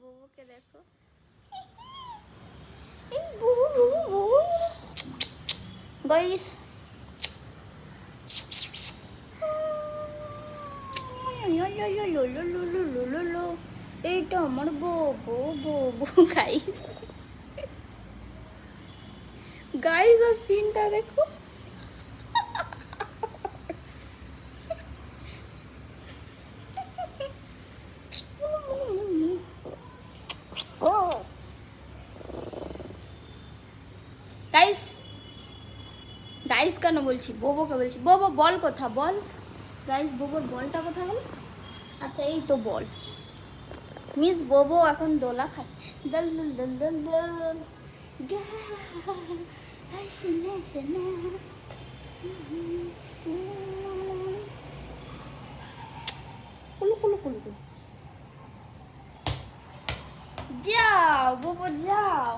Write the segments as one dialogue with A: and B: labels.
A: বুবুকে দেখো, এই বুবু বুবু বুবু গাইস, এইটা আমার বুবু বুবু গাইস। গাইস ওর সিনটা দেখো, গাইস গাইস কেন বলছি, বোবোকে বলছি। বোবো বল কোথা, বল গাইস, বোবোর বলটা কোথা গেল? আচ্ছা এই তো বল। মিস বোবো এখন দোলা খাচ্ছে, দল দল দল দল দল। শোনা শোনা কুলু কুলু কুলু কুলু। যাও বোবো যাও।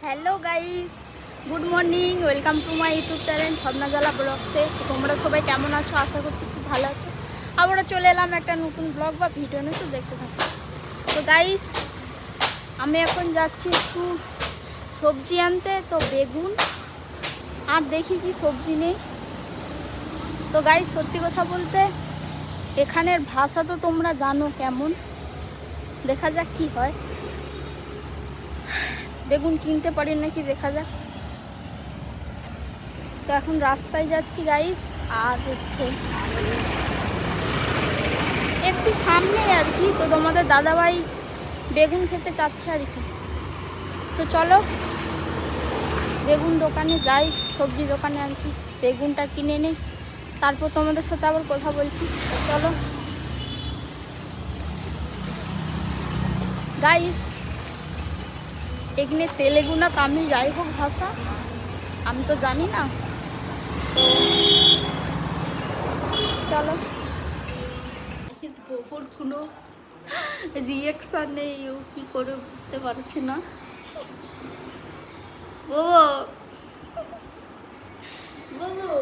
A: Hello guys, good morning, welcome to my YouTube channel Swapnajala ব্লগসে। তোমরা সবাই কেমন আছো? আশা করছি খুব ভালো আছো। আবারও চলে এলাম একটা নতুন ব্লগ বা ভিডিও নিয়ে, তো দেখতে থাকো। তো গাইস আমি এখন যাচ্ছি একটু সবজি আনতে, তো বেগুন আর দেখি কি সবজি নেই। তো গাইস সত্যি কথা বলতে এখানের ভাষা তো তোমরা জানো কেমন, দেখা যাক কি হয়। বেগুন কিনতে পারি নাকি দেখা যাক। তো এখন রাস্তায় যাচ্ছি গাইস, আর হচ্ছে একটু সামনে আর কি। তো তোমাদের দাদাভাই বেগুন খেতে চাচ্ছে আর কি। তো চলো বেগুন দোকানে যাই, সবজি দোকানে আর কি, বেগুনটা কিনে নিই, তারপর তোমাদের সাথে আবার কথা বলছি। চলো গাইস, এখানে তেলেগু না তামিল যাই হোক ভাষা আমি তো জানি না, চলো। বোবুর কোনো রিয়াকশান নেই, ও কি করে বুঝতে পারছে না। বোবো বোবো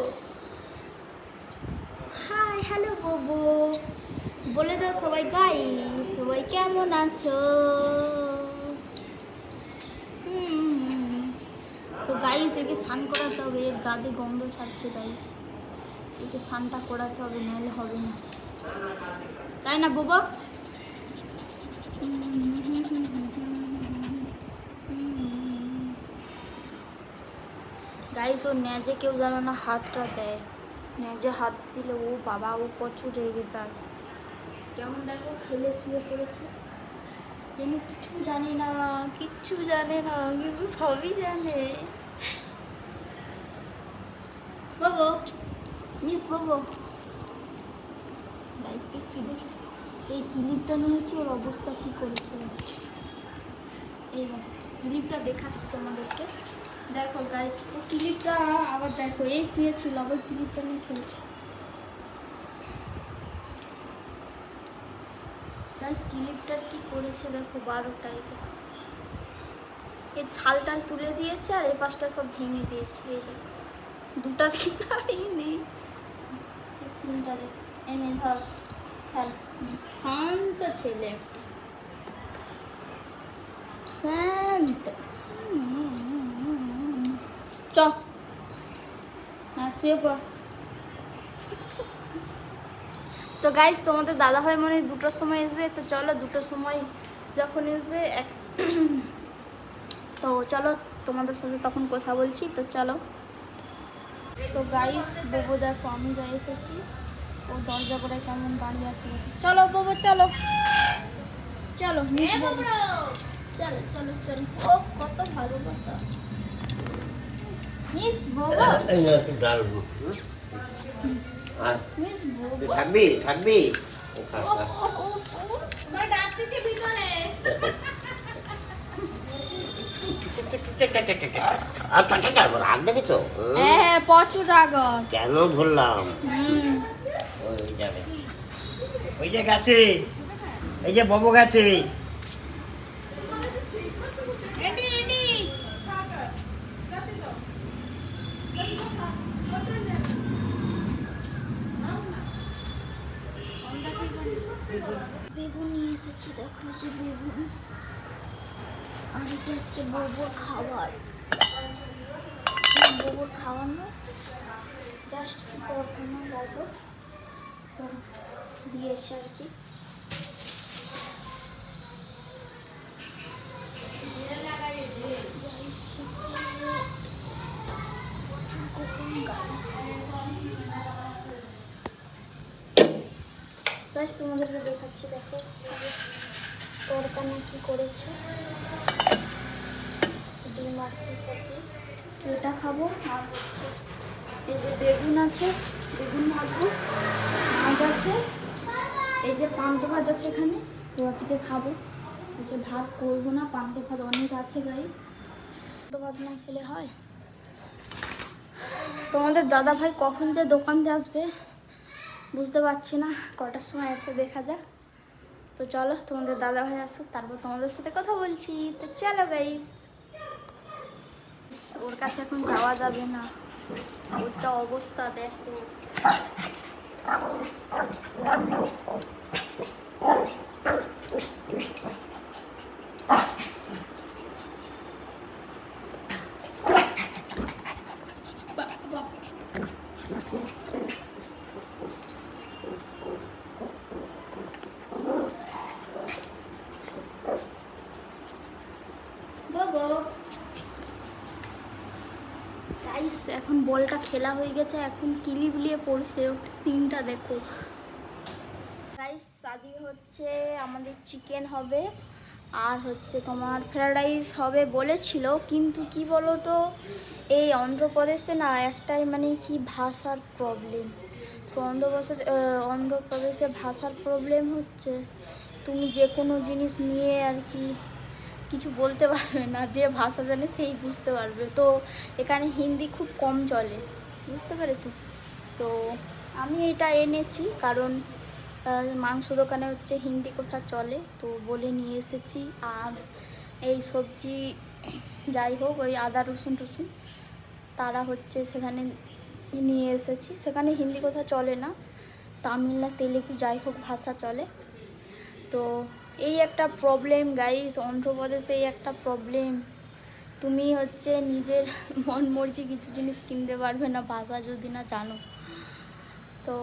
A: হাই, হ্যালো বোবো, বলে দাও সবাই গাইস সবাই কেমন আছো। তো গাইস একে স্নান করাতে হবে, এর গায়ে গন্ধ ছাড়ছে গাইস, একে স্নানটা করাতে হবে, নাহলে হবে না, তাই না বাবা? গাইস ওর ন্যাজে কেউ জানো না হাতটা দেয়, ন্যাজে হাত দিলে ও বাবা ও প্রচুর রেগে যায়। কেমন দেখো খেলে শুয়ে পড়েছে, যেন কিছু জানি না, কিচ্ছু জানে না, কিন্তু সবই জানে। বাবু মিস বাবু গাইস দেখছো দেখছো, এই ক্লিপটা নিয়েছি, ওর অবস্থা কি করেছে। এই ক্লিপটা দেখাচ্ছি তোমাদেরকে, দেখো গাইস ও ক্লিপটা আবার দেখো, এই শুয়েছিল আবার ক্লিপটা নিয়ে খেলছে। গাইস ক্লিপটার কি করেছে দেখো, 12টায় দেখো, এই ছালটা তুলে দিয়েছে আর এই পাশটা সব ভেঙে দিয়েছে। এই দেখো দুটা দিন নেই, সিনটা দেখ, এনে ধর খেল। শান্ত ছেলে একটা, শান্ত। চ না শুয়ে পড়। তো গাইস তোমাদের দাদাভাই মনে হয় 2টার সময় আসবে, তো চলো 2টার সময় যখন আসবে তো চলো তোমাদের সাথে তখন কথা বলছি। তো চলো। তো গাইস বোবো দেখো আমি যা এসেছি, ও দরজা করে কেমন দাঁড়িয়ে আছে। চলো বোবো চলো চলো, মিস বোবো চলো চলো চলো। ও কত ভালোবাসা মিস বোবো, মিস বোবো
B: থাকবি থাকবি রাগ দেখেছো?
A: হ্যাঁ প্রচুর রাগন।
B: কেন ধরলাম? ওই যাবে, ওই যে গেছে, এই যে ববো গেছে।
A: বেগুন নিয়ে এসেছি, দেখো যে বেগুন। আর এটা হচ্ছে বউর খাবার, বউর খাওয়ানো জাস্ট কি দরকার না, যাই হোক তো দিয়েছে আর কি। প্রচুর গরম গাইস। গাইস তোমাদেরকে দেখাচ্ছি, দেখো তরকারি কি করেছে। ডিম আর কি সাথে এটা খাবো। আর হচ্ছে এই যে বেগুন আছে, বেগুন ভাজবো। মাছ আছে, এই যে পান্ত ভাত আছে এখানে, তো আজকে খাবো। এই যে ভাত করবো না, পান্ত ভাত অনেক আছে গাইস, পান্ত ভাত না খেলে হয়। তোমাদের দাদা ভাই কখন যে দোকান দিয়ে আসবে বুঝতে পারছি না, কটার সময় এসে দেখা যাক। তো চলো তোমাদের দাদা ভাই আসুক, তারপর তোমাদের সাথে কথা বলছি। তো চলো গাইস, ওর কাছে এখন যাওয়া যাবে না, ওর যা অবস্থা দেখো। গাইস এখন বলটা খেলা হয়ে গেছে, এখন কিলি বুলিয়ে পড়ছে, সিনটা দেখো গাইস। আজকে হচ্ছে আমাদের চিকেন হবে, আর হচ্ছে তোমার ফ্রাইড রাইস হবে বলেছিল, কিন্তু কি বলো তো এই অন্ধ্রপ্রদেশে না একটাই মানে কি ভাষার প্রবলেম। তো অন্ধ্রপ্রদেশে ভাষার প্রবলেম হচ্ছে, তুমি যে কোনো জিনিস নিয়ে আর কি কিছু বলতে পারবে না, যে ভাষা জানে সেই বুঝতে পারবে। তো এখানে হিন্দি খুব কম চলে, বুঝতে পেরেছো? তো আমি এটা এনেছি কারণ মাংস দোকানে হচ্ছে হিন্দি কথা চলে, তো বলে নিয়ে এসেছি। আর এই সবজি যাই হোক ওই আদা রসুন টসুন তারা হচ্ছে সেখানে নিয়ে এসেছি, সেখানে হিন্দি কথা চলে না, তামিল না তেলেগু যাই হোক ভাষা চলে। তো এই একটা প্রবলেম গাইস, অন্ধ্রপ্রদেশে এই একটা প্রবলেম, তুমি হচ্ছে নিজের মন মর্জি কিছু জিনিস কিনতে পারবে না ভাষা যদি না জানো। তো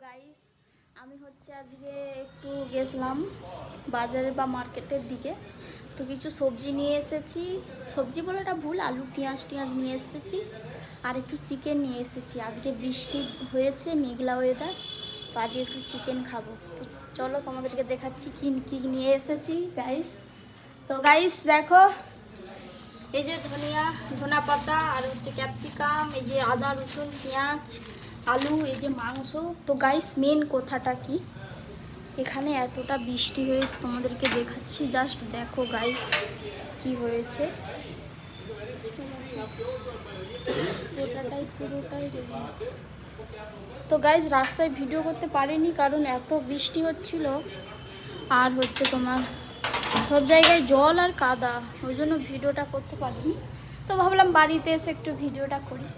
A: গাইস আমি হচ্ছে আজকে একটু গেছিলাম বাজারে বা মার্কেটের দিকে, তো কিছু সবজি নিয়ে এসেছি, সবজি বলাটা ভুল, আলু পেঁয়াজ টিয়াজ নিয়ে এসেছি, আর একটু চিকেন নিয়ে এসেছি। আজকে বৃষ্টি হয়েছে, মেঘলা ওয়েদার, তো আজকে একটু চিকেন খাবো। তো চলো তোমাদেরকে দেখাচ্ছি কি কি নিয়ে এসেছি গাইস। তো গাইস দেখো এই যে ধনিয়া পাতা, আর হচ্ছে ক্যাপসিকাম, এই যে আদা রসুন পেঁয়াজ আলু, এই যে মাংস। তো গাইস মেন কথাটা কি, এখানে এতটা বৃষ্টি হয়েছে তোমাদেরকে দেখাচ্ছি, জাস্ট দেখো গাইস কি হয়েছে, পুরোটাই হয়ে গেছে। তো গাইস রাস্তায় ভিডিও করতে পারিনি কারণ এত বৃষ্টি হচ্ছিল, আর হচ্ছে তোমার সব জায়গায় জল আর কাদা, ওই জন্য ভিডিওটা করতে পারিনি। তো ভাবলাম বাড়িতে এসে একটু ভিডিওটা করি।